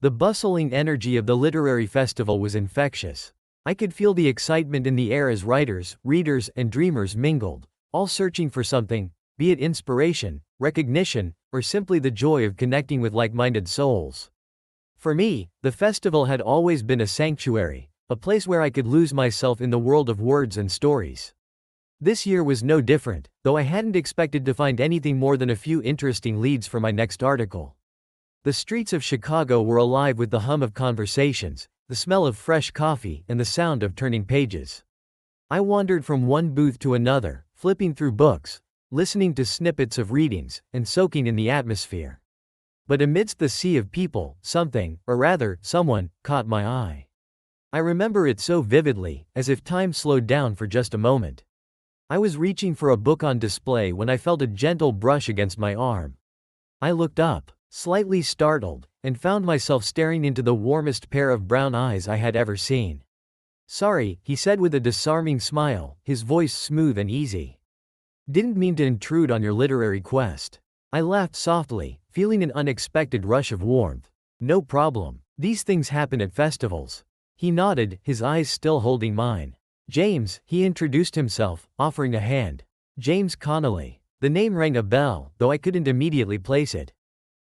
The bustling energy of the literary festival was infectious. I could feel the excitement in the air as writers, readers, and dreamers mingled, all searching for something, be it inspiration, recognition, or simply the joy of connecting with like-minded souls. For me, the festival had always been a sanctuary, a place where I could lose myself in the world of words and stories. This year was no different, though I hadn't expected to find anything more than a few interesting leads for my next article. The streets of Chicago were alive with the hum of conversations, the smell of fresh coffee, and the sound of turning pages. I wandered from one booth to another, flipping through books, listening to snippets of readings, and soaking in the atmosphere. But amidst the sea of people, something, or rather, someone, caught my eye. I remember it so vividly, as if time slowed down for just a moment. I was reaching for a book on display when I felt a gentle brush against my arm. I looked up, slightly startled, and found myself staring into the warmest pair of brown eyes I had ever seen. "Sorry," he said with a disarming smile, his voice smooth and easy. "Didn't mean to intrude on your literary quest." I laughed softly, feeling an unexpected rush of warmth. "No problem. These things happen at festivals." He nodded, his eyes still holding mine. "James," he introduced himself, offering a hand. "James Connolly." The name rang a bell, though I couldn't immediately place it.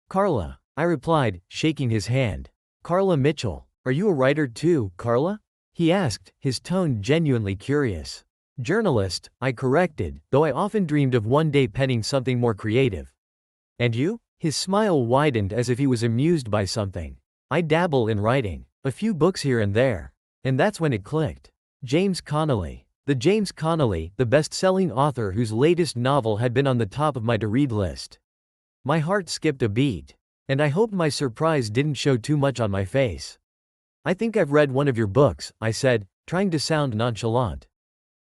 "Carla," I replied, shaking his hand. "Carla Mitchell. Are you a writer too, Carla?" he asked, his tone genuinely curious. "Journalist," I corrected, though I often dreamed of one day penning something more creative. "And you?" His smile widened as if he was amused by something. "I dabble in writing. A few books here and there." And that's when it clicked. James Connolly. The James Connolly, the best-selling author whose latest novel had been on the top of my to-read list. My heart skipped a beat. And I hoped my surprise didn't show too much on my face. "I think I've read one of your books," I said, trying to sound nonchalant.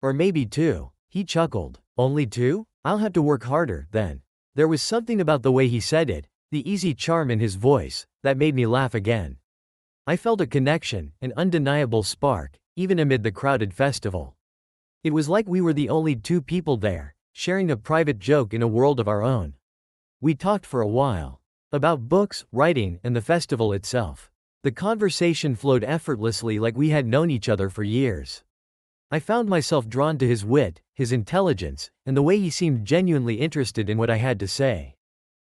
"Or maybe two." He chuckled. "Only two? I'll have to work harder, then." There was something about the way he said it, the easy charm in his voice, that made me laugh again. I felt a connection, an undeniable spark, even amid the crowded festival. It was like we were the only two people there, sharing a private joke in a world of our own. We talked for a while. About books, writing, and the festival itself. The conversation flowed effortlessly like we had known each other for years. I found myself drawn to his wit, his intelligence, and the way he seemed genuinely interested in what I had to say.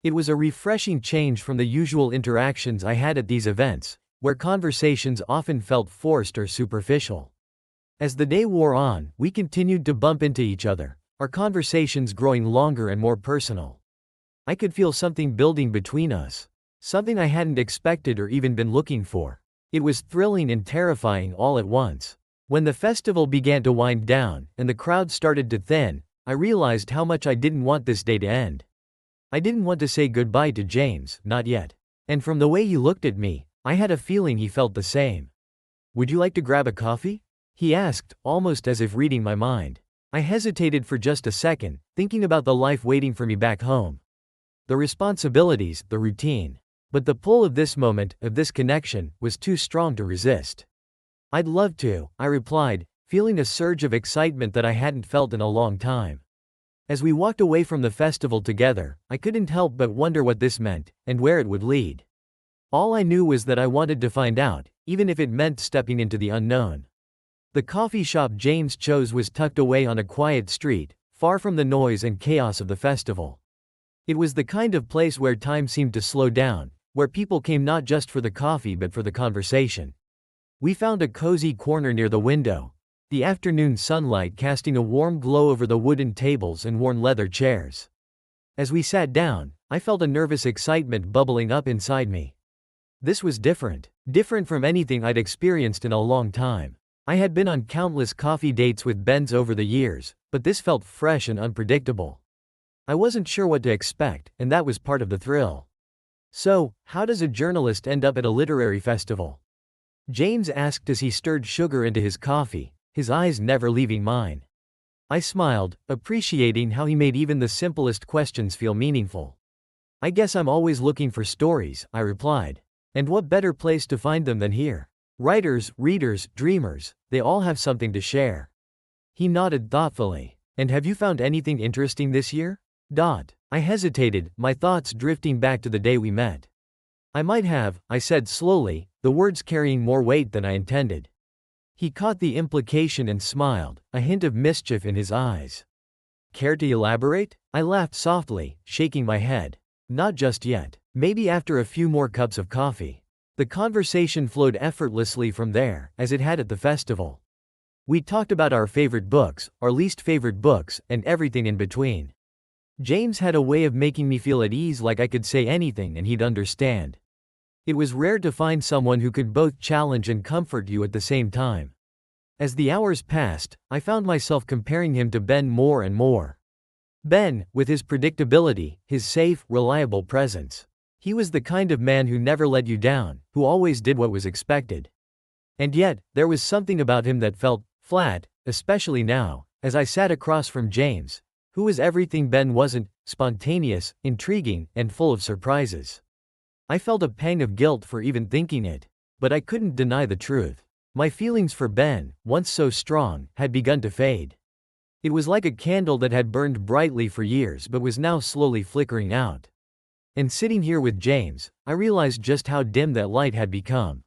It was a refreshing change from the usual interactions I had at these events, where conversations often felt forced or superficial. As the day wore on, we continued to bump into each other, our conversations growing longer and more personal. I could feel something building between us. Something I hadn't expected or even been looking for. It was thrilling and terrifying all at once. When the festival began to wind down, and the crowd started to thin, I realized how much I didn't want this day to end. I didn't want to say goodbye to James, not yet. And from the way he looked at me, I had a feeling he felt the same. "Would you like to grab a coffee?" he asked, almost as if reading my mind. I hesitated for just a second, thinking about the life waiting for me back home. The responsibilities, the routine. But the pull of this moment, of this connection, was too strong to resist. "I'd love to," I replied, feeling a surge of excitement that I hadn't felt in a long time. As we walked away from the festival together, I couldn't help but wonder what this meant, and where it would lead. All I knew was that I wanted to find out, even if it meant stepping into the unknown. The coffee shop James chose was tucked away on a quiet street, far from the noise and chaos of the festival. It was the kind of place where time seemed to slow down, where people came not just for the coffee but for the conversation. We found a cozy corner near the window, the afternoon sunlight casting a warm glow over the wooden tables and worn leather chairs. As we sat down, I felt a nervous excitement bubbling up inside me. This was different from anything I'd experienced in a long time. I had been on countless coffee dates with Ben's over the years, but this felt fresh and unpredictable. I wasn't sure what to expect, and that was part of the thrill. "So, how does a journalist end up at a literary festival?" James asked as he stirred sugar into his coffee, his eyes never leaving mine. I smiled, appreciating how he made even the simplest questions feel meaningful. "I guess I'm always looking for stories," I replied. "And what better place to find them than here? Writers, readers, dreamers, they all have something to share." He nodded thoughtfully. "And have you found anything interesting this year?" I hesitated, my thoughts drifting back to the day we met. I might have, I said slowly, the words carrying more weight than I intended. He caught the implication and smiled, a hint of mischief in his eyes. Care to elaborate? I laughed softly, shaking my head. Not just yet. Maybe after a few more cups of coffee. The conversation flowed effortlessly from there, as it had at the festival. We talked about our favorite books, our least favorite books, and everything in between. James had a way of making me feel at ease, like I could say anything and he'd understand. It was rare to find someone who could both challenge and comfort you at the same time. As the hours passed, I found myself comparing him to Ben more and more. Ben, with his predictability, his safe, reliable presence. He was the kind of man who never let you down, who always did what was expected. And yet, there was something about him that felt flat, especially now, as I sat across from James, who was everything Ben wasn't: spontaneous, intriguing, and full of surprises. I felt a pang of guilt for even thinking it, but I couldn't deny the truth. My feelings for Ben, once so strong, had begun to fade. It was like a candle that had burned brightly for years but was now slowly flickering out. And sitting here with James, I realized just how dim that light had become.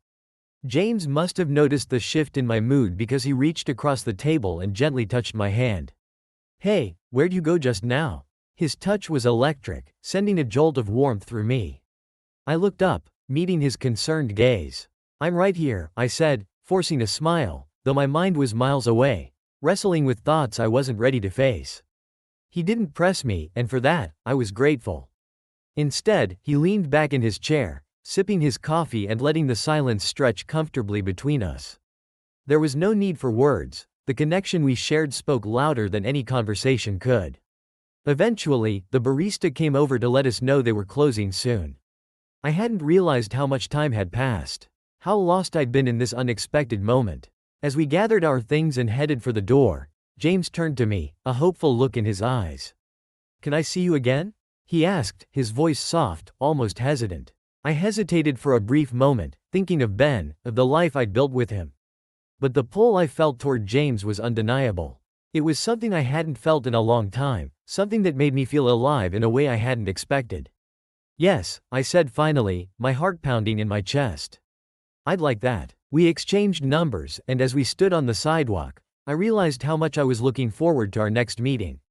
James must have noticed the shift in my mood because he reached across the table and gently touched my hand. "Hey, where'd you go just now?" His touch was electric, sending a jolt of warmth through me. I looked up, meeting his concerned gaze. "I'm right here," I said, forcing a smile, though my mind was miles away, wrestling with thoughts I wasn't ready to face. He didn't press me, and for that, I was grateful. Instead, he leaned back in his chair, sipping his coffee and letting the silence stretch comfortably between us. There was no need for words. The connection we shared spoke louder than any conversation could. Eventually, the barista came over to let us know they were closing soon. I hadn't realized how much time had passed, how lost I'd been in this unexpected moment. As we gathered our things and headed for the door, James turned to me, a hopeful look in his eyes. "Can I see you again?" he asked, his voice soft, almost hesitant. I hesitated for a brief moment, thinking of Ben, of the life I'd built with him. But the pull I felt toward James was undeniable. It was something I hadn't felt in a long time, something that made me feel alive in a way I hadn't expected. "Yes," I said finally, my heart pounding in my chest. "I'd like that." We exchanged numbers, and as we stood on the sidewalk, I realized how much I was looking forward to our next meeting.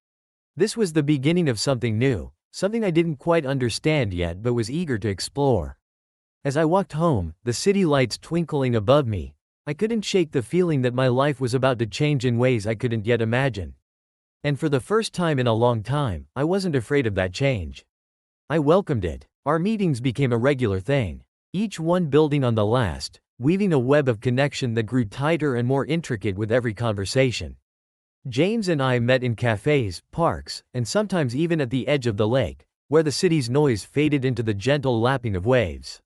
This was the beginning of something new, something I didn't quite understand yet but was eager to explore. As I walked home, the city lights twinkling above me, I couldn't shake the feeling that my life was about to change in ways I couldn't yet imagine. And for the first time in a long time, I wasn't afraid of that change. I welcomed it. Our meetings became a regular thing, each one building on the last, weaving a web of connection that grew tighter and more intricate with every conversation. James and I met in cafes, parks, and sometimes even at the edge of the lake, where the city's noise faded into the gentle lapping of waves.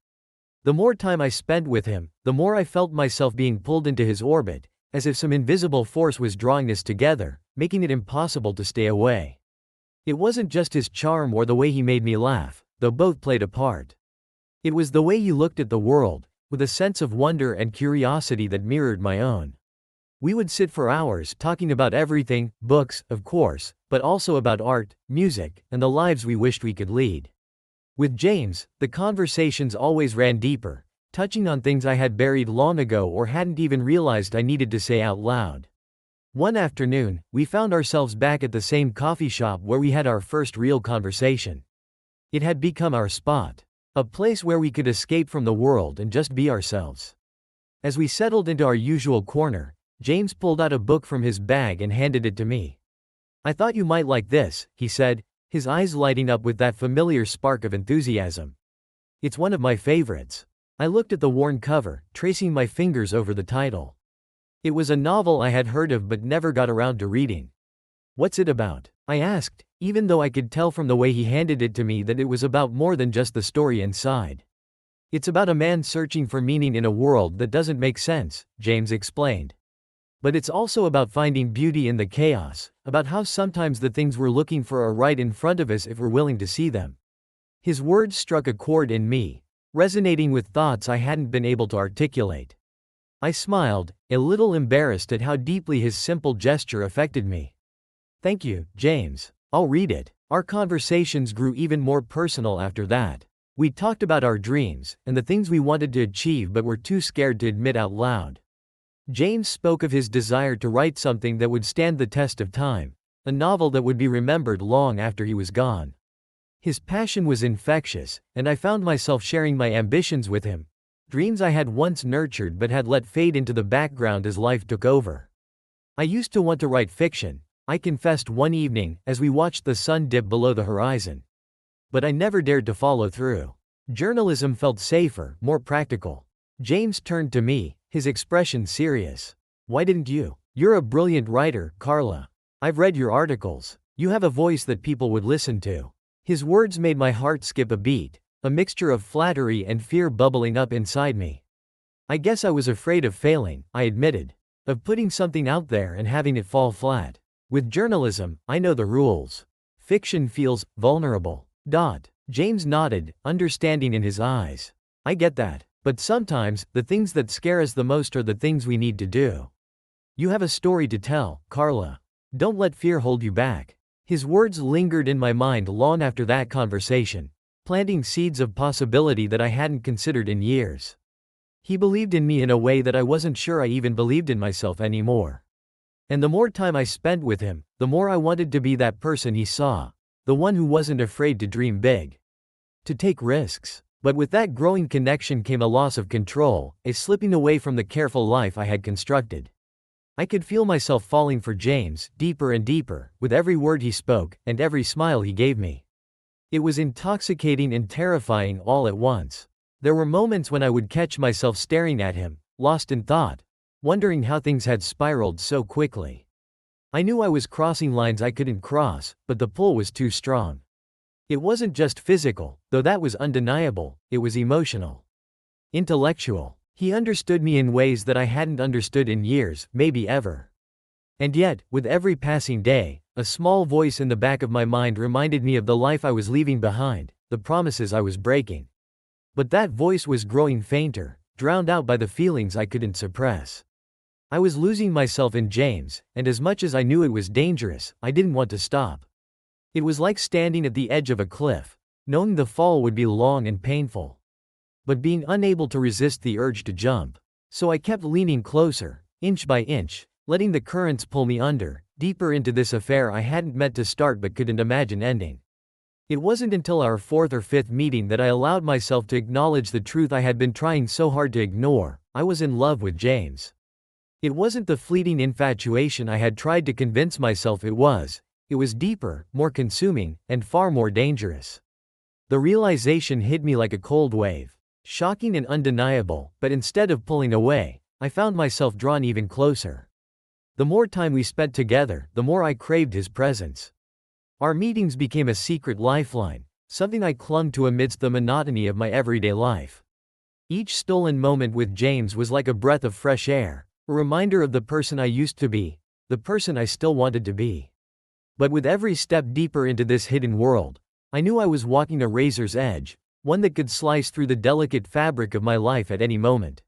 The more time I spent with him, the more I felt myself being pulled into his orbit, as if some invisible force was drawing us together, making it impossible to stay away. It wasn't just his charm or the way he made me laugh, though both played a part. It was the way he looked at the world, with a sense of wonder and curiosity that mirrored my own. We would sit for hours talking about everything, books, of course, but also about art, music, and the lives we wished we could lead. With James, the conversations always ran deeper, touching on things I had buried long ago or hadn't even realized I needed to say out loud. One afternoon, we found ourselves back at the same coffee shop where we had our first real conversation. It had become our spot, a place where we could escape from the world and just be ourselves. As we settled into our usual corner, James pulled out a book from his bag and handed it to me. "I thought you might like this," he said, his eyes lighting up with that familiar spark of enthusiasm. "It's one of my favorites." I looked at the worn cover, tracing my fingers over the title. It was a novel I had heard of but never got around to reading. "What's it about?" I asked, even though I could tell from the way he handed it to me that it was about more than just the story inside. "It's about a man searching for meaning in a world that doesn't make sense," James explained. "But it's also about finding beauty in the chaos, about how sometimes the things we're looking for are right in front of us if we're willing to see them." His words struck a chord in me, resonating with thoughts I hadn't been able to articulate. I smiled, a little embarrassed at how deeply his simple gesture affected me. "Thank you, James. I'll read it." Our conversations grew even more personal after that. We talked about our dreams and the things we wanted to achieve but were too scared to admit out loud. James spoke of his desire to write something that would stand the test of time, a novel that would be remembered long after he was gone. His passion was infectious, and I found myself sharing my ambitions with him, dreams I had once nurtured but had let fade into the background as life took over. I used to want to write fiction, I confessed one evening as we watched the sun dip below the horizon. But I never dared to follow through. Journalism felt safer, more practical. James turned to me, his expression serious. Why didn't you? You're a brilliant writer, Carla. I've read your articles. You have a voice that people would listen to. His words made my heart skip a beat, a mixture of flattery and fear bubbling up inside me. I guess I was afraid of failing, I admitted. Of putting something out there and having it fall flat. With journalism, I know the rules. Fiction feels vulnerable. James nodded, understanding in his eyes. I get that. But sometimes, the things that scare us the most are the things we need to do. You have a story to tell, Carla. Don't let fear hold you back. His words lingered in my mind long after that conversation, planting seeds of possibility that I hadn't considered in years. He believed in me in a way that I wasn't sure I even believed in myself anymore. And the more time I spent with him, the more I wanted to be that person he saw, the one who wasn't afraid to dream big, to take risks. But with that growing connection came a loss of control, a slipping away from the careful life I had constructed. I could feel myself falling for James, deeper and deeper, with every word he spoke, and every smile he gave me. It was intoxicating and terrifying all at once. There were moments when I would catch myself staring at him, lost in thought, wondering how things had spiraled so quickly. I knew I was crossing lines I couldn't cross, but the pull was too strong. It wasn't just physical, though that was undeniable, it was emotional. Intellectual. He understood me in ways that I hadn't understood in years, maybe ever. And yet, with every passing day, a small voice in the back of my mind reminded me of the life I was leaving behind, the promises I was breaking. But that voice was growing fainter, drowned out by the feelings I couldn't suppress. I was losing myself in James, and as much as I knew it was dangerous, I didn't want to stop. It was like standing at the edge of a cliff, knowing the fall would be long and painful, but being unable to resist the urge to jump. So I kept leaning closer, inch by inch, letting the currents pull me under, deeper into this affair I hadn't meant to start but couldn't imagine ending. It wasn't until our fourth or fifth meeting that I allowed myself to acknowledge the truth I had been trying so hard to ignore. I was in love with James. It wasn't the fleeting infatuation I had tried to convince myself it was. It was deeper, more consuming, and far more dangerous. The realization hit me like a cold wave, shocking and undeniable, but instead of pulling away, I found myself drawn even closer. The more time we spent together, the more I craved his presence. Our meetings became a secret lifeline, something I clung to amidst the monotony of my everyday life. Each stolen moment with James was like a breath of fresh air, a reminder of the person I used to be, the person I still wanted to be. But with every step deeper into this hidden world, I knew I was walking a razor's edge, one that could slice through the delicate fabric of my life at any moment.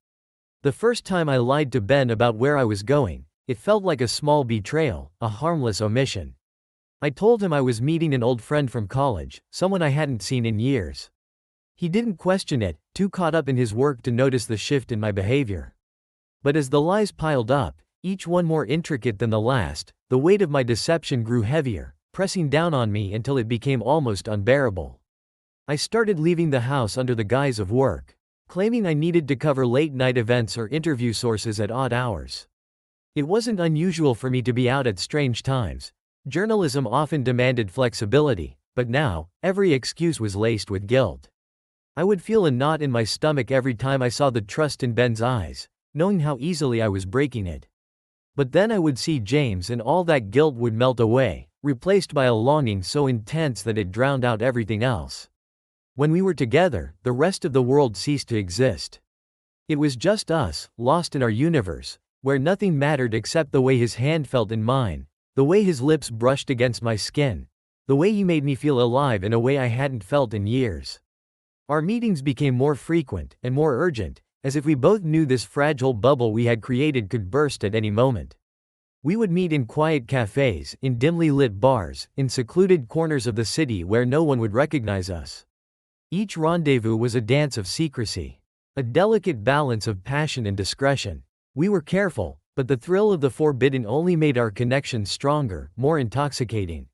The first time I lied to Ben about where I was going, it felt like a small betrayal, a harmless omission. I told him I was meeting an old friend from college, someone I hadn't seen in years. He didn't question it, too caught up in his work to notice the shift in my behavior. But as the lies piled up, each one more intricate than the last, the weight of my deception grew heavier, pressing down on me until it became almost unbearable. I started leaving the house under the guise of work, claiming I needed to cover late-night events or interview sources at odd hours. It wasn't unusual for me to be out at strange times. Journalism often demanded flexibility, but now, every excuse was laced with guilt. I would feel a knot in my stomach every time I saw the trust in Ben's eyes, knowing how easily I was breaking it. But then I would see James and all that guilt would melt away, replaced by a longing so intense that it drowned out everything else. When we were together, the rest of the world ceased to exist. It was just us, lost in our universe, where nothing mattered except the way his hand felt in mine, the way his lips brushed against my skin, the way he made me feel alive in a way I hadn't felt in years. Our meetings became more frequent and more urgent, as if we both knew this fragile bubble we had created could burst at any moment. We would meet in quiet cafes, in dimly lit bars, in secluded corners of the city where no one would recognize us. Each rendezvous was a dance of secrecy. A delicate balance of passion and discretion. We were careful, but the thrill of the forbidden only made our connection stronger, more intoxicating.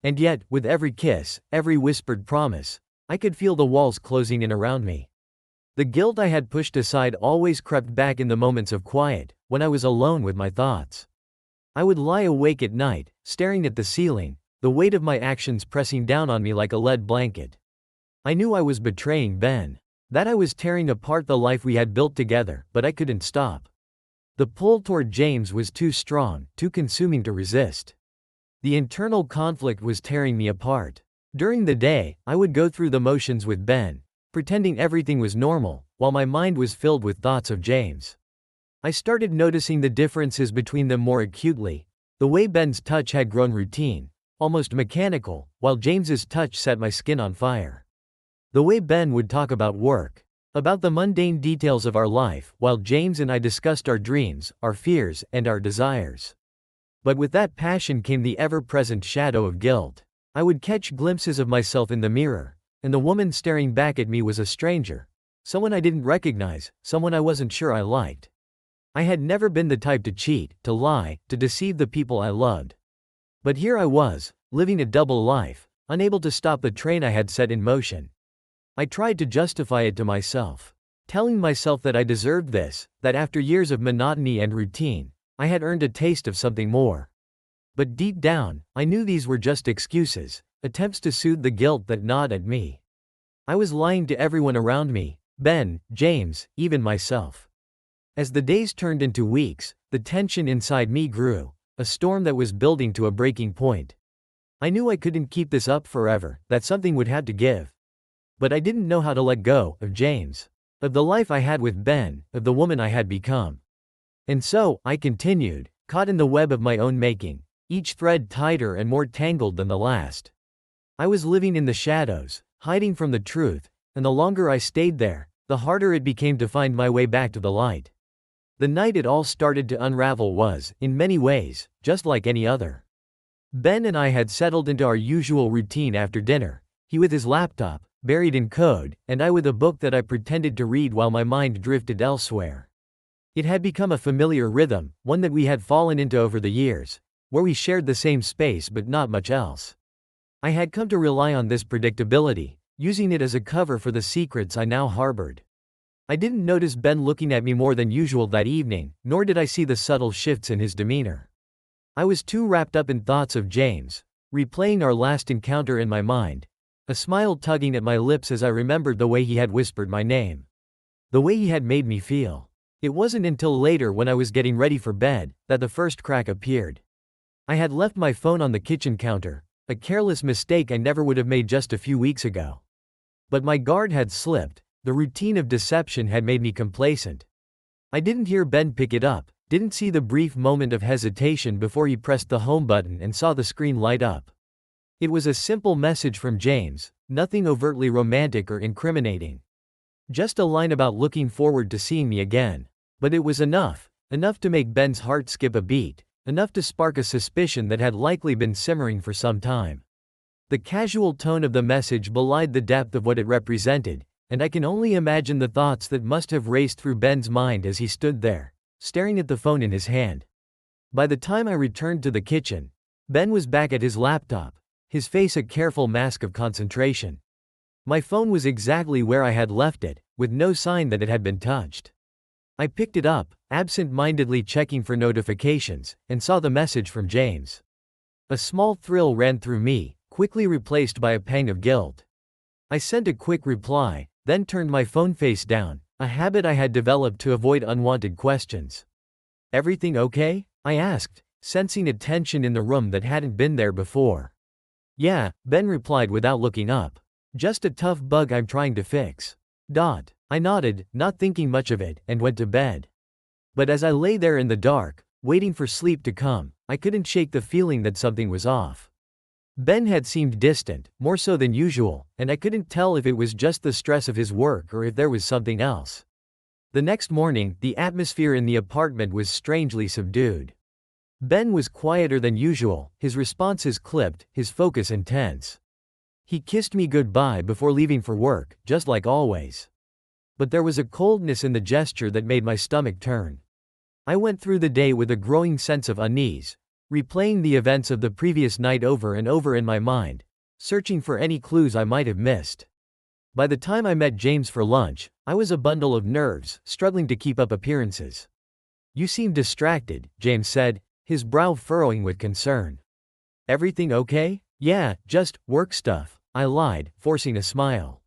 And yet, with every kiss, every whispered promise, I could feel the walls closing in around me. The guilt I had pushed aside always crept back in the moments of quiet, when I was alone with my thoughts. I would lie awake at night, staring at the ceiling, the weight of my actions pressing down on me like a lead blanket. I knew I was betraying Ben. That I was tearing apart the life we had built together, but I couldn't stop. The pull toward James was too strong, too consuming to resist. The internal conflict was tearing me apart. During the day, I would go through the motions with Ben, pretending everything was normal, while my mind was filled with thoughts of James. I started noticing the differences between them more acutely. The way Ben's touch had grown routine, almost mechanical, while James's touch set my skin on fire. The way Ben would talk about work, about the mundane details of our life, while James and I discussed our dreams, our fears, and our desires. But with that passion came the ever-present shadow of guilt. I would catch glimpses of myself in the mirror, and the woman staring back at me was a stranger. Someone I didn't recognize, someone I wasn't sure I liked. I had never been the type to cheat, to lie, to deceive the people I loved. But here I was, living a double life, unable to stop the train I had set in motion. I tried to justify it to myself, telling myself that I deserved this, that after years of monotony and routine, I had earned a taste of something more. But deep down, I knew these were just excuses, attempts to soothe the guilt that gnawed at me. I was lying to everyone around me, Ben, James, even myself. As the days turned into weeks, the tension inside me grew, a storm that was building to a breaking point. I knew I couldn't keep this up forever, that something would have to give. But I didn't know how to let go of James, of the life I had with Ben, of the woman I had become. And so, I continued, caught in the web of my own making, each thread tighter and more tangled than the last. I was living in the shadows, hiding from the truth, and the longer I stayed there, the harder it became to find my way back to the light. The night it all started to unravel was, in many ways, just like any other. Ben and I had settled into our usual routine after dinner, he with his laptop, buried in code, and I with a book that I pretended to read while my mind drifted elsewhere. It had become a familiar rhythm, one that we had fallen into over the years, where we shared the same space but not much else. I had come to rely on this predictability, using it as a cover for the secrets I now harbored. I didn't notice Ben looking at me more than usual that evening, nor did I see the subtle shifts in his demeanor. I was too wrapped up in thoughts of James, replaying our last encounter in my mind, a smile tugging at my lips as I remembered the way he had whispered my name. The way he had made me feel. It wasn't until later when I was getting ready for bed, that the first crack appeared. I had left my phone on the kitchen counter, a careless mistake I never would have made just a few weeks ago. But my guard had slipped, the routine of deception had made me complacent. I didn't hear Ben pick it up, didn't see the brief moment of hesitation before he pressed the home button and saw the screen light up. It was a simple message from James, nothing overtly romantic or incriminating. Just a line about looking forward to seeing me again. But it was enough to make Ben's heart skip a beat, enough to spark a suspicion that had likely been simmering for some time. The casual tone of the message belied the depth of what it represented, and I can only imagine the thoughts that must have raced through Ben's mind as he stood there, staring at the phone in his hand. By the time I returned to the kitchen, Ben was back at his laptop, his face a careful mask of concentration. My phone was exactly where I had left it, with no sign that it had been touched. I picked it up, absent-mindedly checking for notifications, and saw the message from James. A small thrill ran through me, quickly replaced by a pang of guilt. I sent a quick reply, then turned my phone face down, a habit I had developed to avoid unwanted questions. "Everything okay?" I asked, sensing a tension in the room that hadn't been there before. "Yeah," Ben replied without looking up. "Just a tough bug I'm trying to fix." I nodded, not thinking much of it, and went to bed. But as I lay there in the dark, waiting for sleep to come, I couldn't shake the feeling that something was off. Ben had seemed distant, more so than usual, and I couldn't tell if it was just the stress of his work or if there was something else. The next morning, the atmosphere in the apartment was strangely subdued. Ben was quieter than usual, his responses clipped, his focus intense. He kissed me goodbye before leaving for work, just like always. But there was a coldness in the gesture that made my stomach turn. I went through the day with a growing sense of unease, replaying the events of the previous night over and over in my mind, searching for any clues I might have missed. By the time I met James for lunch, I was a bundle of nerves, struggling to keep up appearances. "You seem distracted," James said, his brow furrowing with concern. "Everything okay?" "Yeah, just work stuff," I lied, forcing a smile.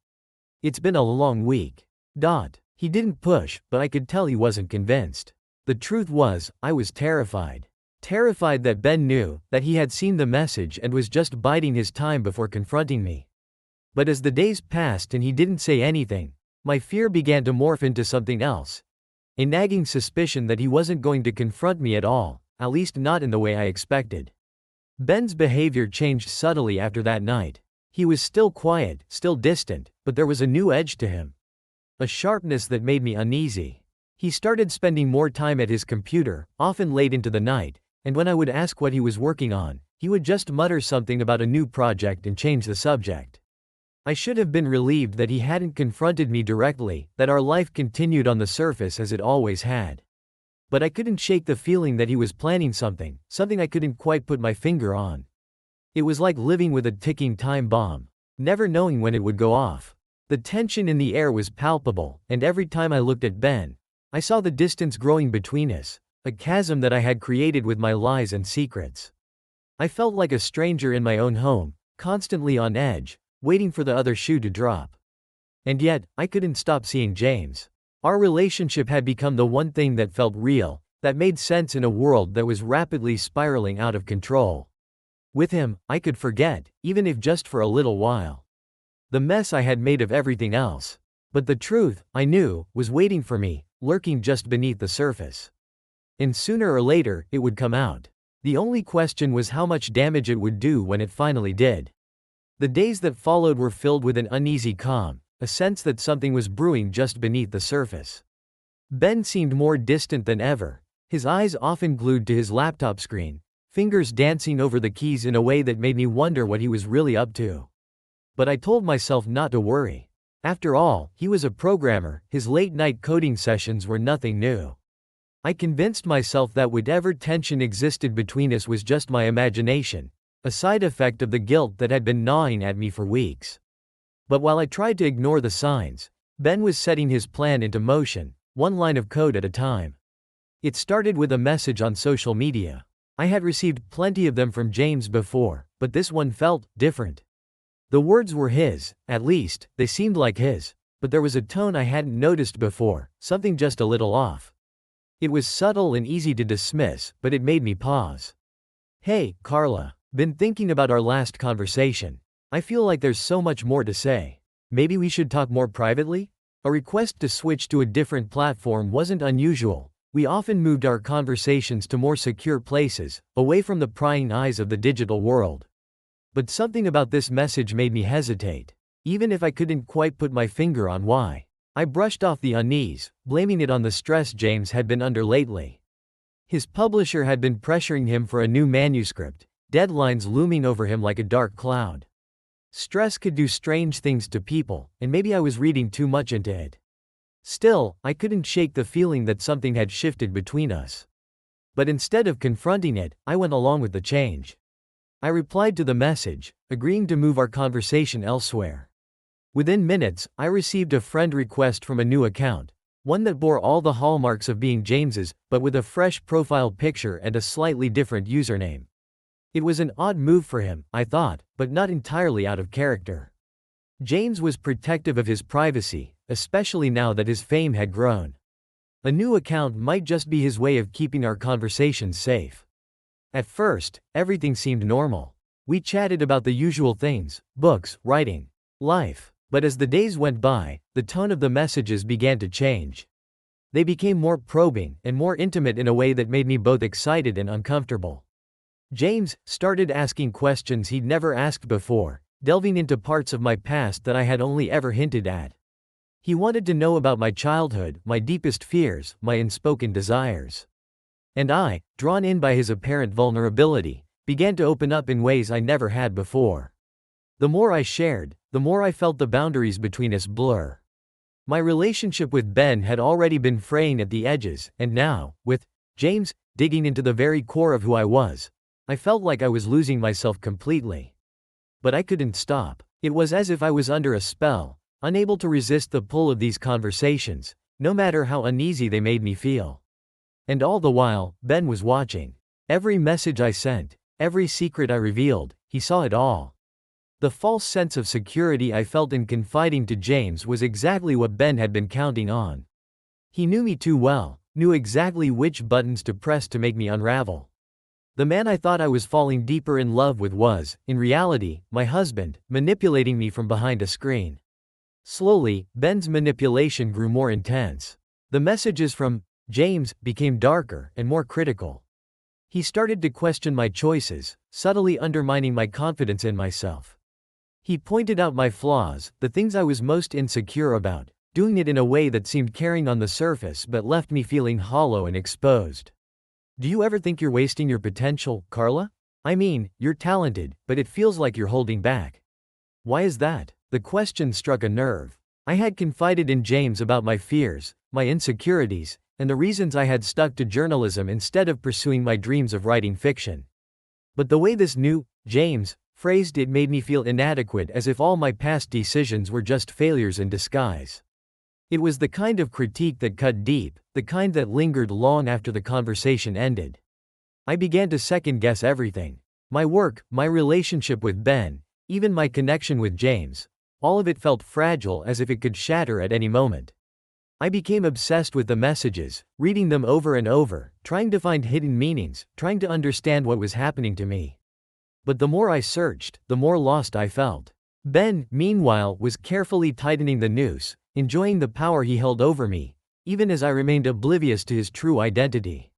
"It's been a long week." He didn't push, but I could tell he wasn't convinced. The truth was, I was terrified. Terrified that Ben knew, that he had seen the message and was just biding his time before confronting me. But as the days passed and he didn't say anything, my fear began to morph into something else. A nagging suspicion that he wasn't going to confront me at all, at least not in the way I expected. Ben's behavior changed subtly after that night. He was still quiet, still distant, but there was a new edge to him. A sharpness that made me uneasy. He started spending more time at his computer, often late into the night, and when I would ask what he was working on, he would just mutter something about a new project and change the subject. I should have been relieved that he hadn't confronted me directly, that our life continued on the surface as it always had. But I couldn't shake the feeling that he was planning something I couldn't quite put my finger on. It was like living with a ticking time bomb, never knowing when it would go off. The tension in the air was palpable, and every time I looked at Ben, I saw the distance growing between us, a chasm that I had created with my lies and secrets. I felt like a stranger in my own home, constantly on edge, waiting for the other shoe to drop. And yet, I couldn't stop seeing James. Our relationship had become the one thing that felt real, that made sense in a world that was rapidly spiraling out of control. With him, I could forget, even if just for a little while. The mess I had made of everything else. But the truth, I knew, was waiting for me, lurking just beneath the surface. And sooner or later, it would come out. The only question was how much damage it would do when it finally did. The days that followed were filled with an uneasy calm, a sense that something was brewing just beneath the surface. Ben seemed more distant than ever, his eyes often glued to his laptop screen, fingers dancing over the keys in a way that made me wonder what he was really up to. But I told myself not to worry. After all, he was a programmer, his late-night coding sessions were nothing new. I convinced myself that whatever tension existed between us was just my imagination, a side effect of the guilt that had been gnawing at me for weeks. But while I tried to ignore the signs, Ben was setting his plan into motion, one line of code at a time. It started with a message on social media. I had received plenty of them from James before, but this one felt different. The words were his, at least, they seemed like his, but there was a tone I hadn't noticed before, something just a little off. It was subtle and easy to dismiss, but it made me pause. "Hey, Carla, been thinking about our last conversation. I feel like there's so much more to say. Maybe we should talk more privately?" A request to switch to a different platform wasn't unusual. We often moved our conversations to more secure places, away from the prying eyes of the digital world. But something about this message made me hesitate, even if I couldn't quite put my finger on why. I brushed off the unease, blaming it on the stress James had been under lately. His publisher had been pressuring him for a new manuscript, deadlines looming over him like a dark cloud. Stress could do strange things to people, and maybe I was reading too much into it. Still, I couldn't shake the feeling that something had shifted between us. But instead of confronting it, I went along with the change. I replied to the message, agreeing to move our conversation elsewhere. Within minutes, I received a friend request from a new account, one that bore all the hallmarks of being James's, but with a fresh profile picture and a slightly different username. It was an odd move for him, I thought, but not entirely out of character. James was protective of his privacy, especially now that his fame had grown. A new account might just be his way of keeping our conversations safe. At first, everything seemed normal. We chatted about the usual things, books, writing, life. But as the days went by, the tone of the messages began to change. They became more probing and more intimate in a way that made me both excited and uncomfortable. James started asking questions he'd never asked before, delving into parts of my past that I had only ever hinted at. He wanted to know about my childhood, my deepest fears, my unspoken desires. And I, drawn in by his apparent vulnerability, began to open up in ways I never had before. The more I shared, the more I felt the boundaries between us blur. My relationship with Ben had already been fraying at the edges, and now, with James digging into the very core of who I was, I felt like I was losing myself completely. But I couldn't stop. It was as if I was under a spell, unable to resist the pull of these conversations, no matter how uneasy they made me feel. And all the while, Ben was watching. Every message I sent, every secret I revealed, he saw it all. The false sense of security I felt in confiding to James was exactly what Ben had been counting on. He knew me too well, knew exactly which buttons to press to make me unravel. The man I thought I was falling deeper in love with was, in reality, my husband, manipulating me from behind a screen. Slowly, Ben's manipulation grew more intense. The messages from James became darker and more critical. He started to question my choices, subtly undermining my confidence in myself. He pointed out my flaws, the things I was most insecure about, doing it in a way that seemed caring on the surface but left me feeling hollow and exposed. Do you ever think you're wasting your potential, Carla? I mean, you're talented, but it feels like you're holding back. Why is that? The question struck a nerve. I had confided in James about my fears, my insecurities, and the reasons I had stuck to journalism instead of pursuing my dreams of writing fiction. But the way this new James phrased it made me feel inadequate, as if all my past decisions were just failures in disguise. It was the kind of critique that cut deep, the kind that lingered long after the conversation ended. I began to second-guess everything. My work, my relationship with Ben, even my connection with James. All of it felt fragile, as if it could shatter at any moment. I became obsessed with the messages, reading them over and over, trying to find hidden meanings, trying to understand what was happening to me. But the more I searched, the more lost I felt. Ben, meanwhile, was carefully tightening the noose, enjoying the power he held over me, even as I remained oblivious to his true identity.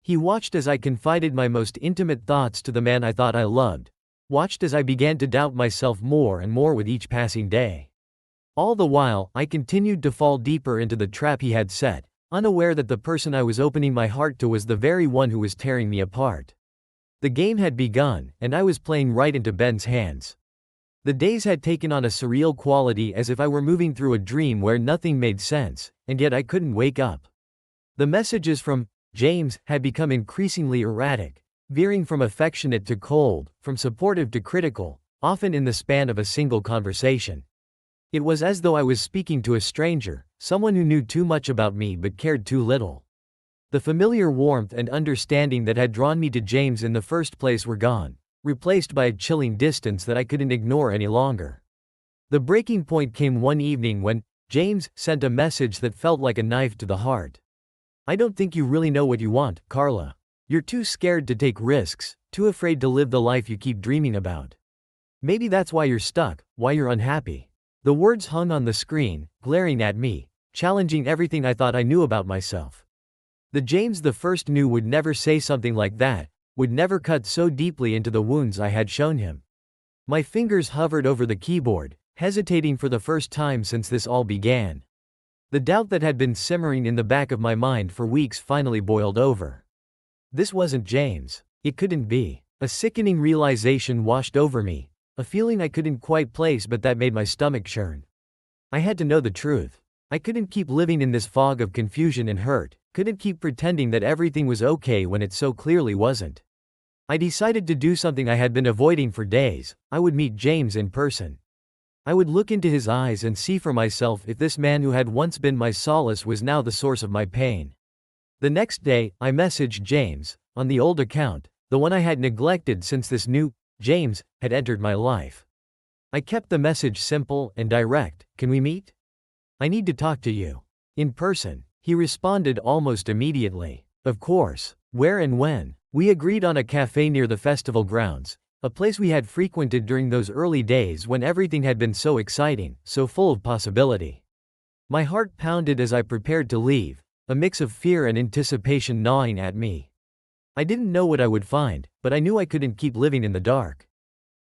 He watched as I confided my most intimate thoughts to the man I thought I loved, watched as I began to doubt myself more and more with each passing day. All the while, I continued to fall deeper into the trap he had set, unaware that the person I was opening my heart to was the very one who was tearing me apart. The game had begun, and I was playing right into Ben's hands. The days had taken on a surreal quality, as if I were moving through a dream where nothing made sense, and yet I couldn't wake up. The messages from James had become increasingly erratic, veering from affectionate to cold, from supportive to critical, often in the span of a single conversation. It was as though I was speaking to a stranger, someone who knew too much about me but cared too little. The familiar warmth and understanding that had drawn me to James in the first place were gone, replaced by a chilling distance that I couldn't ignore any longer. The breaking point came one evening when James sent a message that felt like a knife to the heart. I don't think you really know what you want, Carla. You're too scared to take risks, too afraid to live the life you keep dreaming about. Maybe that's why you're stuck, why you're unhappy. The words hung on the screen, glaring at me, challenging everything I thought I knew about myself. The James the first knew would never say something like that, would never cut so deeply into the wounds I had shown him. My fingers hovered over the keyboard, hesitating for the first time since this all began. The doubt that had been simmering in the back of my mind for weeks finally boiled over. This wasn't James. It couldn't be. A sickening realization washed over me, a feeling I couldn't quite place but that made my stomach churn. I had to know the truth. I couldn't keep living in this fog of confusion and hurt, couldn't keep pretending that everything was okay when it so clearly wasn't. I decided to do something I had been avoiding for days. I would meet James in person. I would look into his eyes and see for myself if this man who had once been my solace was now the source of my pain. The next day, I messaged James, on the old account, the one I had neglected since this new James had entered my life. I kept the message simple and direct. Can we meet? I need to talk to you. In person. He responded almost immediately. Of course. Where and when? We agreed on a cafe near the festival grounds, a place we had frequented during those early days when everything had been so exciting, so full of possibility. My heart pounded as I prepared to leave, a mix of fear and anticipation gnawing at me. I didn't know what I would find, but I knew I couldn't keep living in the dark.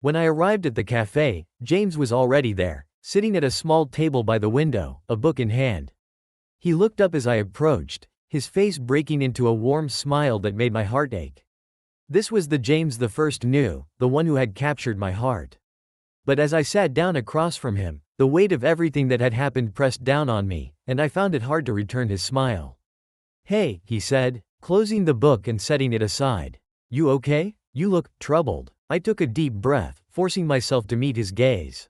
When I arrived at the cafe, James was already there, sitting at a small table by the window, a book in hand. He looked up as I approached, his face breaking into a warm smile that made my heart ache. This was the James the first knew, the one who had captured my heart. But as I sat down across from him, the weight of everything that had happened pressed down on me, and I found it hard to return his smile. "Hey," he said, closing the book and setting it aside. "You okay? You look troubled." I took a deep breath, forcing myself to meet his gaze.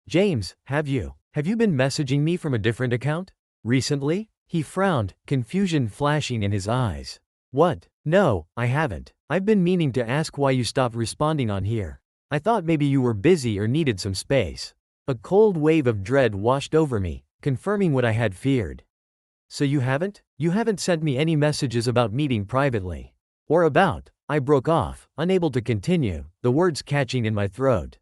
"James, have you been messaging me from a different account? Recently?" He frowned, confusion flashing in his eyes. "What? No, I haven't. I've been meaning to ask why you stopped responding on here. I thought maybe you were busy or needed some space." A cold wave of dread washed over me, confirming what I had feared. "So you haven't sent me any messages about meeting privately? Or about?" I broke off, unable to continue, the words catching in my throat.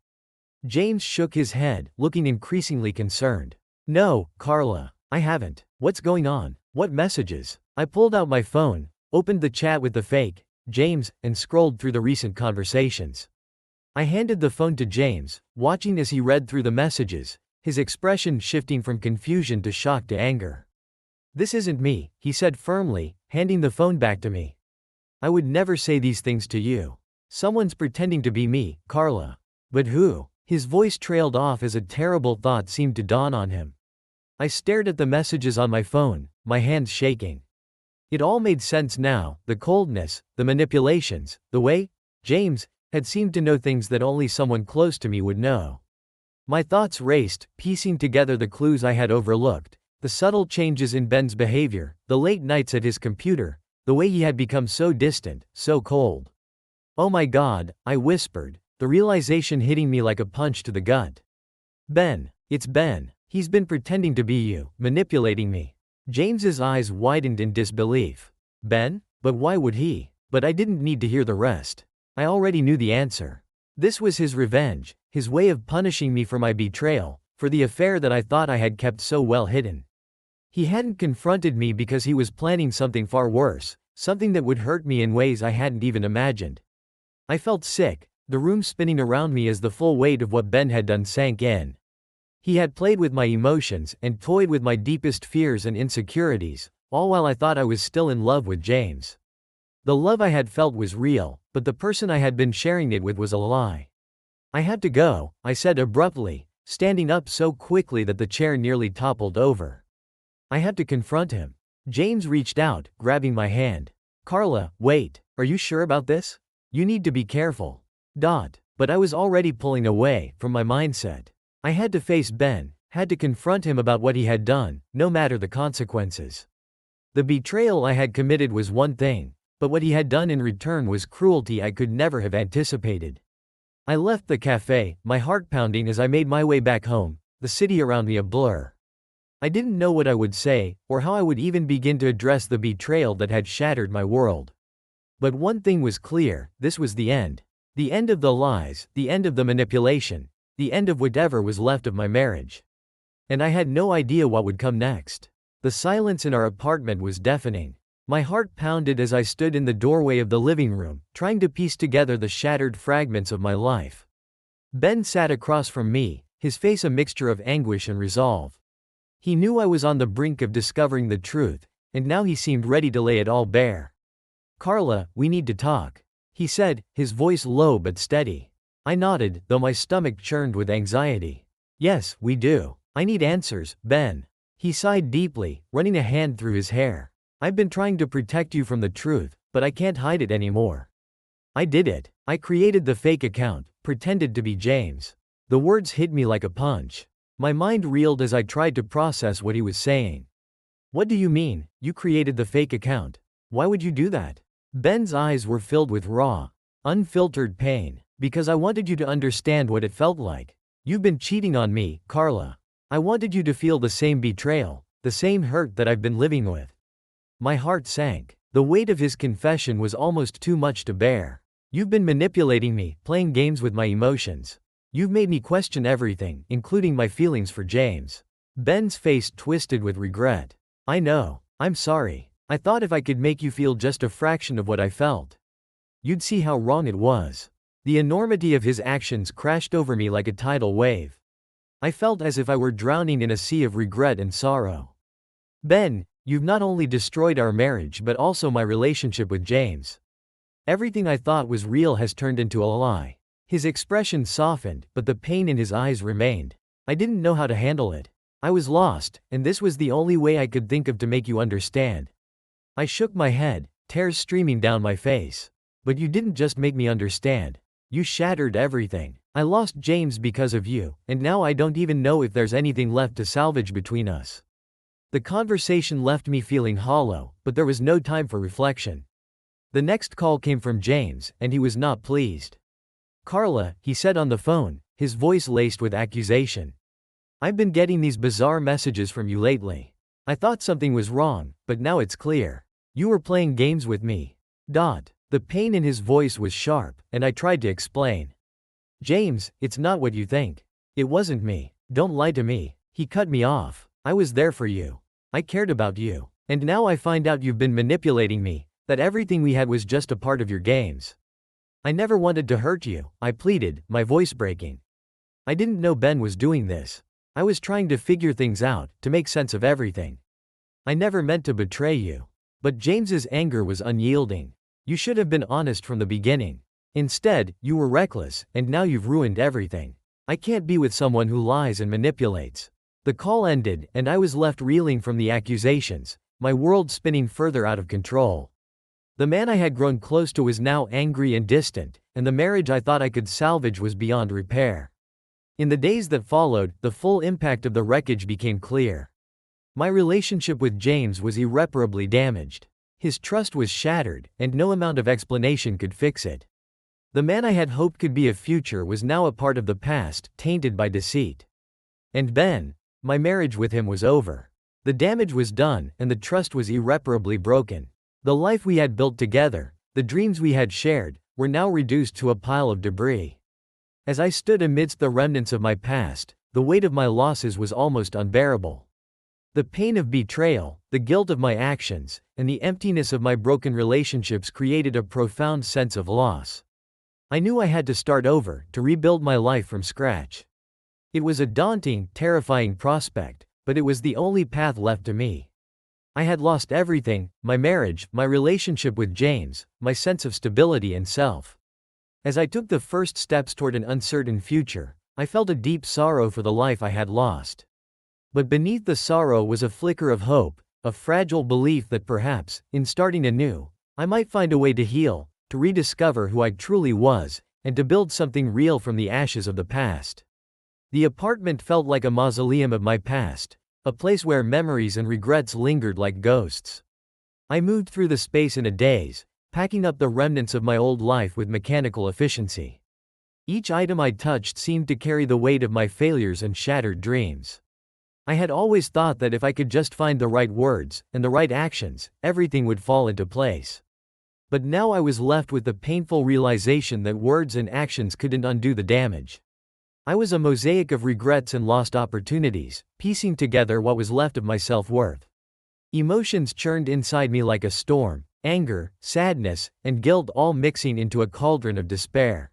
James shook his head, looking increasingly concerned. "No, Carla, I haven't. What's going on? What messages?" I pulled out my phone, opened the chat with the fake James, and scrolled through the recent conversations. I handed the phone to James, watching as he read through the messages, his expression shifting from confusion to shock to anger. "This isn't me," he said firmly, handing the phone back to me. "I would never say these things to you. Someone's pretending to be me, Carla." "But who?" His voice trailed off as a terrible thought seemed to dawn on him. I stared at the messages on my phone, my hands shaking. It all made sense now, the coldness, the manipulations, the way James had seemed to know things that only someone close to me would know. My thoughts raced, piecing together the clues I had overlooked, the subtle changes in Ben's behavior, the late nights at his computer, the way he had become so distant, so cold. "Oh my God," I whispered, the realization hitting me like a punch to the gut. "Ben, it's Ben. He's been pretending to be you, manipulating me." James's eyes widened in disbelief. "Ben? But why would he?" But I didn't need to hear the rest. I already knew the answer. This was his revenge, his way of punishing me for my betrayal, for the affair that I thought I had kept so well hidden. He hadn't confronted me because he was planning something far worse, something that would hurt me in ways I hadn't even imagined. I felt sick, the room spinning around me as the full weight of what Ben had done sank in. He had played with my emotions and toyed with my deepest fears and insecurities, all while I thought I was still in love with James. The love I had felt was real, but the person I had been sharing it with was a lie. "I had to go," I said abruptly, standing up so quickly that the chair nearly toppled over. I had to confront him. James reached out, grabbing my hand. "Carla, wait, are you sure about this? You need to be careful." But I was already pulling away from my mindset. I had to face Ben, had to confront him about what he had done, no matter the consequences. The betrayal I had committed was one thing, but what he had done in return was cruelty I could never have anticipated. I left the cafe, my heart pounding as I made my way back home, the city around me a blur. I didn't know what I would say, or how I would even begin to address the betrayal that had shattered my world. But one thing was clear, this was the end. The end of the lies, the end of the manipulation, the end of whatever was left of my marriage. And I had no idea what would come next. The silence in our apartment was deafening. My heart pounded as I stood in the doorway of the living room, trying to piece together the shattered fragments of my life. Ben sat across from me, his face a mixture of anguish and resolve. He knew I was on the brink of discovering the truth, and now he seemed ready to lay it all bare. "Carla, we need to talk," he said, his voice low but steady. I nodded, though my stomach churned with anxiety. "Yes, we do. I need answers, Ben." He sighed deeply, running a hand through his hair. "I've been trying to protect you from the truth, but I can't hide it anymore. I did it. I created the fake account, pretended to be James." The words hit me like a punch. My mind reeled as I tried to process what he was saying. "What do you mean, you created the fake account? Why would you do that?" Ben's eyes were filled with raw, unfiltered pain. "Because I wanted you to understand what it felt like. You've been cheating on me, Carla. I wanted you to feel the same betrayal, the same hurt that I've been living with." My heart sank. The weight of his confession was almost too much to bear. "You've been manipulating me, playing games with my emotions. You've made me question everything, including my feelings for James." Ben's face twisted with regret. "I know. I'm sorry. I thought if I could make you feel just a fraction of what I felt, you'd see how wrong it was." The enormity of his actions crashed over me like a tidal wave. I felt as if I were drowning in a sea of regret and sorrow. "Ben, you've not only destroyed our marriage but also my relationship with James. Everything I thought was real has turned into a lie." His expression softened, but the pain in his eyes remained. I didn't know how to handle it. I was lost, and this was the only way I could think of to make you understand. I shook my head, tears streaming down my face. But you didn't just make me understand. You shattered everything. I lost James because of you, and now I don't even know if there's anything left to salvage between us. The conversation left me feeling hollow, but there was no time for reflection. The next call came from James, and he was not pleased. Carla, he said on the phone, his voice laced with accusation. I've been getting these bizarre messages from you lately. I thought something was wrong, but now it's clear. You were playing games with me. The pain in his voice was sharp, and I tried to explain. James, it's not what you think. It wasn't me. Don't lie to me. He cut me off. I was there for you. I cared about you. And now I find out you've been manipulating me, that everything we had was just a part of your games. I never wanted to hurt you, I pleaded, my voice breaking. I didn't know Ben was doing this. I was trying to figure things out, to make sense of everything. I never meant to betray you. But James's anger was unyielding. You should have been honest from the beginning. Instead, you were reckless, and now you've ruined everything. I can't be with someone who lies and manipulates. The call ended, and I was left reeling from the accusations, my world spinning further out of control. The man I had grown close to was now angry and distant, and the marriage I thought I could salvage was beyond repair. In the days that followed, the full impact of the wreckage became clear. My relationship with James was irreparably damaged. His trust was shattered, and no amount of explanation could fix it. The man I had hoped could be a future was now a part of the past, tainted by deceit. And Ben, my marriage with him was over. The damage was done, and the trust was irreparably broken. The life we had built together, the dreams we had shared, were now reduced to a pile of debris. As I stood amidst the remnants of my past, the weight of my losses was almost unbearable. The pain of betrayal, the guilt of my actions, and the emptiness of my broken relationships created a profound sense of loss. I knew I had to start over, to rebuild my life from scratch. It was a daunting, terrifying prospect, but it was the only path left to me. I had lost everything, my marriage, my relationship with James, my sense of stability and self. As I took the first steps toward an uncertain future, I felt a deep sorrow for the life I had lost. But beneath the sorrow was a flicker of hope, a fragile belief that perhaps, in starting anew, I might find a way to heal, to rediscover who I truly was, and to build something real from the ashes of the past. The apartment felt like a mausoleum of my past, a place where memories and regrets lingered like ghosts. I moved through the space in a daze, packing up the remnants of my old life with mechanical efficiency. Each item I touched seemed to carry the weight of my failures and shattered dreams. I had always thought that if I could just find the right words, and the right actions, everything would fall into place. But now I was left with the painful realization that words and actions couldn't undo the damage. I was a mosaic of regrets and lost opportunities, piecing together what was left of my self-worth. Emotions churned inside me like a storm, anger, sadness, and guilt all mixing into a cauldron of despair.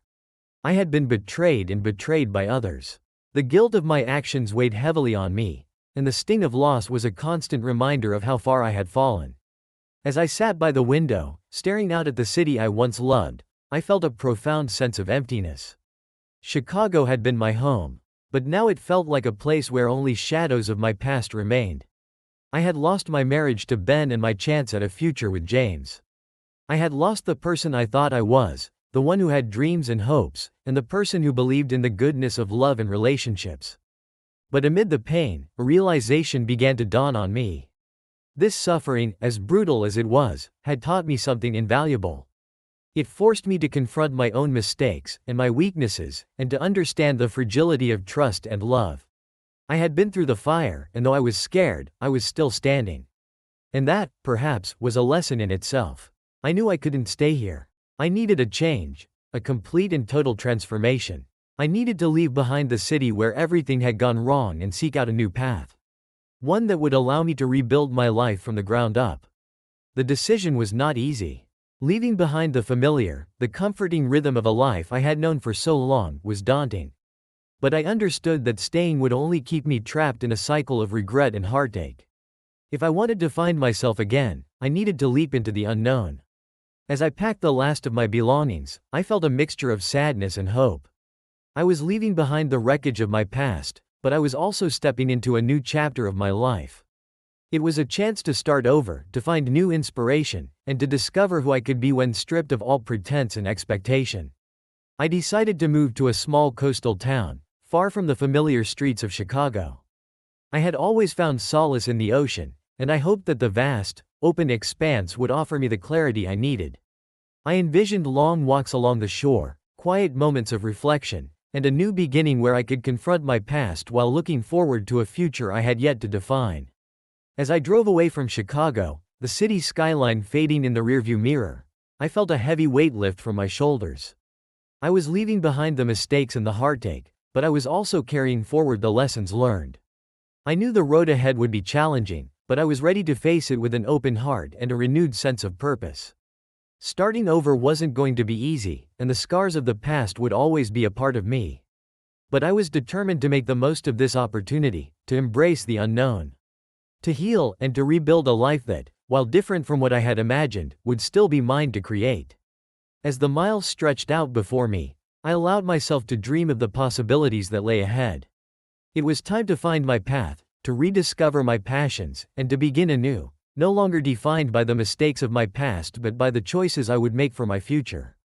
I had been betrayed and betrayed by others. The guilt of my actions weighed heavily on me, and the sting of loss was a constant reminder of how far I had fallen. As I sat by the window, staring out at the city I once loved, I felt a profound sense of emptiness. Chicago had been my home, but now it felt like a place where only shadows of my past remained. I had lost my marriage to Ben and my chance at a future with James. I had lost the person I thought I was, the one who had dreams and hopes, and the person who believed in the goodness of love and relationships. But amid the pain, a realization began to dawn on me. This suffering, as brutal as it was, had taught me something invaluable. It forced me to confront my own mistakes and my weaknesses, and to understand the fragility of trust and love. I had been through the fire, and though I was scared, I was still standing. And that, perhaps, was a lesson in itself. I knew I couldn't stay here. I needed a change, a complete and total transformation. I needed to leave behind the city where everything had gone wrong and seek out a new path. One that would allow me to rebuild my life from the ground up. The decision was not easy. Leaving behind the familiar, the comforting rhythm of a life I had known for so long was daunting. But I understood that staying would only keep me trapped in a cycle of regret and heartache. If I wanted to find myself again, I needed to leap into the unknown. As I packed the last of my belongings, I felt a mixture of sadness and hope. I was leaving behind the wreckage of my past, but I was also stepping into a new chapter of my life. It was a chance to start over, to find new inspiration, and to discover who I could be when stripped of all pretense and expectation. I decided to move to a small coastal town, far from the familiar streets of Chicago. I had always found solace in the ocean, and I hoped that the vast, open expanse would offer me the clarity I needed. I envisioned long walks along the shore, quiet moments of reflection, and a new beginning where I could confront my past while looking forward to a future I had yet to define. As I drove away from Chicago, the city's skyline fading in the rearview mirror, I felt a heavy weight lift from my shoulders. I was leaving behind the mistakes and the heartache, but I was also carrying forward the lessons learned. I knew the road ahead would be challenging, but I was ready to face it with an open heart and a renewed sense of purpose. Starting over wasn't going to be easy, and the scars of the past would always be a part of me. But I was determined to make the most of this opportunity, to embrace the unknown. To heal and to rebuild a life that, while different from what I had imagined, would still be mine to create. As the miles stretched out before me, I allowed myself to dream of the possibilities that lay ahead. It was time to find my path, to rediscover my passions, and to begin anew, no longer defined by the mistakes of my past but by the choices I would make for my future.